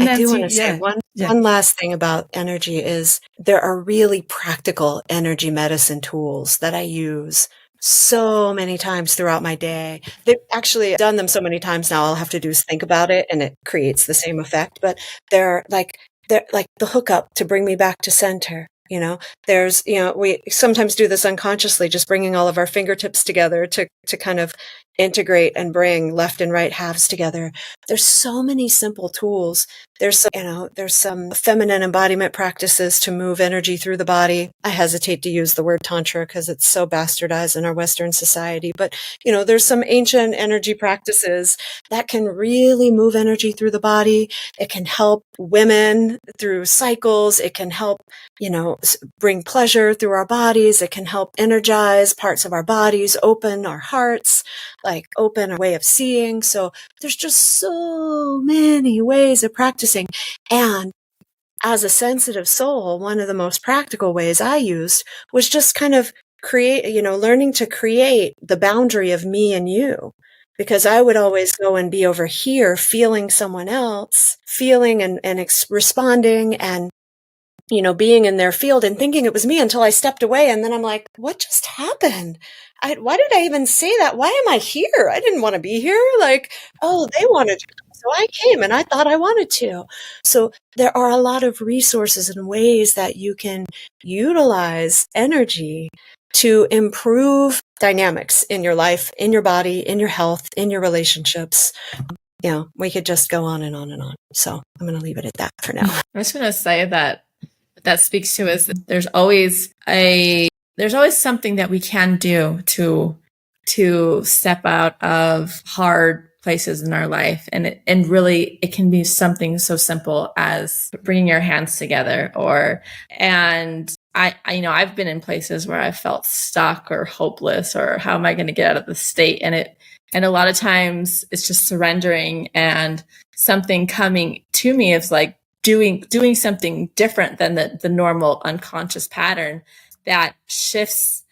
I do Nancy, want to say yeah, yeah. one last thing about energy is there are really practical energy medicine tools that I use so many times throughout my day. They've actually done them so many times now, all I have to do is think about it and it creates the same effect. But they're like the hookup to bring me back to center. There's, we sometimes do this unconsciously, just bringing all of our fingertips together to kind of integrate and bring left and right halves together. There's so many simple tools. There's some feminine embodiment practices to move energy through the body. I hesitate to use the word tantra because it's so bastardized in our Western society, but there's some ancient energy practices that can really move energy through the body. It can help women through cycles. It can help, bring pleasure through our bodies. It can help energize parts of our bodies, open our hearts, like open our way of seeing. So there's just so many ways of practicing. And as a sensitive soul, one of the most practical ways I used was just kind of learning to create the boundary of me and you. Because I would always go and be over here feeling someone else, feeling and responding and being in their field and thinking it was me until I stepped away. And then I'm like, what just happened? Why did I even say that? Why am I here? I didn't want to be here. Like, oh, they wanted to. So I came and I thought I wanted to. So there are a lot of resources and ways that you can utilize energy to improve dynamics in your life, in your body, in your health, in your relationships. We could just go on and on and on. So I'm going to leave it at that for now. I'm just going to say that speaks to us. There's always something that we can do to step out of hard places in our life. And really it can be something so simple as bringing your hands together and I've been in places where I felt stuck or hopeless or how am I going to get out of this state? And a lot of times it's just surrendering and something coming to me is like doing something different than the normal unconscious pattern that shifts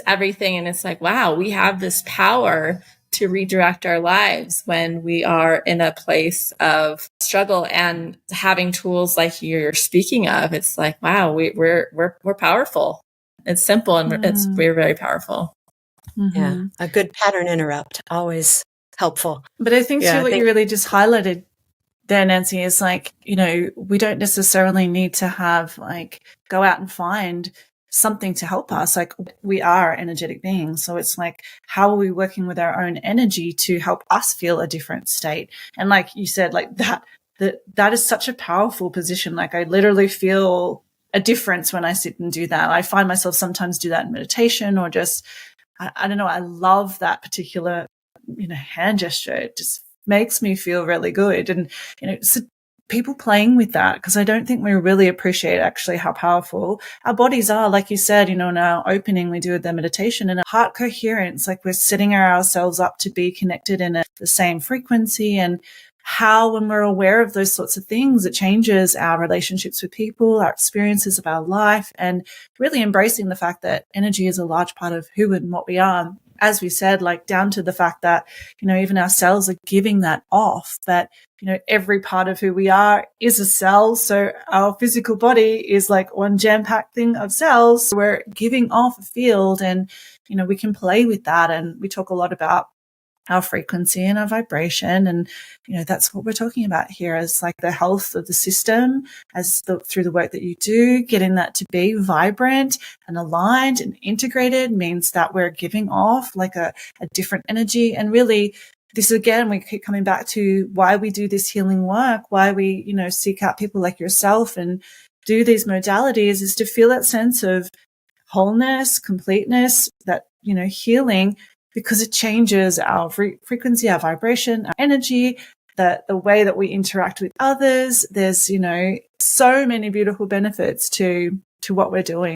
everything. And it's like, wow, we have this power to redirect our lives when we are in a place of struggle, and having tools like you're speaking of, it's like, wow, we're powerful. It's simple and we're very powerful. Mm-hmm. Yeah. A good pattern interrupt, always helpful. But I think too, what you really just highlighted there, Nancy, is like, we don't necessarily need to go out and find something to help us. Like, we are energetic beings. So it's like, how are we working with our own energy to help us feel a different state? And like you said, like that is such a powerful position. Like, I literally feel a difference when I sit and do that. I find myself sometimes do that in meditation or just, I don't know. I love that particular, hand gesture. It just makes me feel really good. And, so people playing with that, because I don't think we really appreciate actually how powerful our bodies are. Like you said, in our opening, we do the meditation and heart coherence, like we're setting ourselves up to be connected in the same frequency, and how, when we're aware of those sorts of things, it changes our relationships with people, our experiences of our life, and really embracing the fact that energy is a large part of who and what we are. As we said, like down to the fact that, even our cells are giving that off, that, every part of who we are is a cell. So our physical body is like one jam-packed thing of cells. We're giving off a field, and, we can play with that. And we talk a lot about our frequency and our vibration. And, that's what we're talking about here, is like the health of the system through the work that you do, getting that to be vibrant and aligned and integrated means that we're giving off like a different energy. And really, this again, we keep coming back to why we do this healing work, why we, seek out people like yourself and do these modalities, is to feel that sense of wholeness, completeness, that, healing, because it changes our frequency, our vibration, our energy, the way that we interact with others. There's, so many beautiful benefits to what we're doing.